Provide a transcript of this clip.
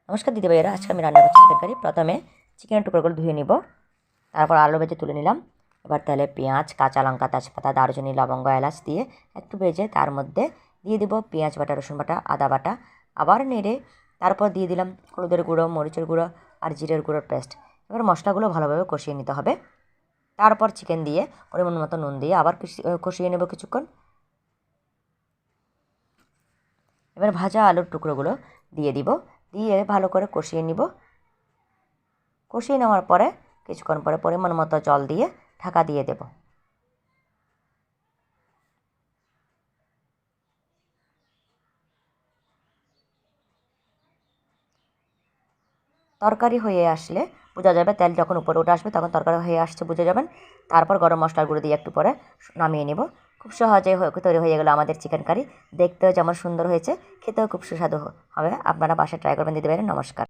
নমস্কার দিদি ভাইয়েরা, আজকে আমি রান্না করছি চিকেন কারি। প্রথমে চিকেনের টুকরোগুলো ধুয়ে নিব, তারপর আলু ভেজে তুলে নিলাম। এবার তেলে পেঁয়াজ, কাঁচা লঙ্কা, তেজপাতা, দারুচিনি, লবঙ্গ, এলাচ দিয়ে একটু ভেজে তার মধ্যে দিয়ে দিব পেঁয়াজ বাটা, রসুন বাটা, আদা বাটা। আবার নেড়ে তারপর দিয়ে দিলাম হলুদের গুঁড়ো, মরিচের গুঁড়ো আর জিরের গুঁড়োর পেস্ট। এবার মশলাগুলো ভালোভাবে কষিয়ে নিতে হবে। তারপর চিকেন দিয়ে পরিমাণ মতো নুন দিয়ে আবার কষিয়ে নেব কিছুক্ষণ। এবার ভাজা আলুর টুকরোগুলো দিয়ে দিব, দিয়ে ভালো করে কষিয়ে নিব। কষিয়ে নেওয়ার পরে কিছুক্ষণ পরে পরিমাণ মতো জল দিয়ে ঢাকা দিয়ে দেব। তরকারি হয়ে আসলে বোঝা যাবে, তেল যখন উপরে উঠে আসবে তখন তরকারি হয়ে আসছে বুঝে যাবেন। তারপর গরম মশলার গুঁড়ো দিয়ে একটু পরে নামিয়ে নেব। খুব সহজে তৈরি হয়ে গেল আমাদের চিকেন কারি। দেখতেও যেমন সুন্দর হয়েছে, খেতেও খুব সুস্বাদু হবে। আপনারা বাসায় ট্রাই করবেন দিতে পারেন। নমস্কার।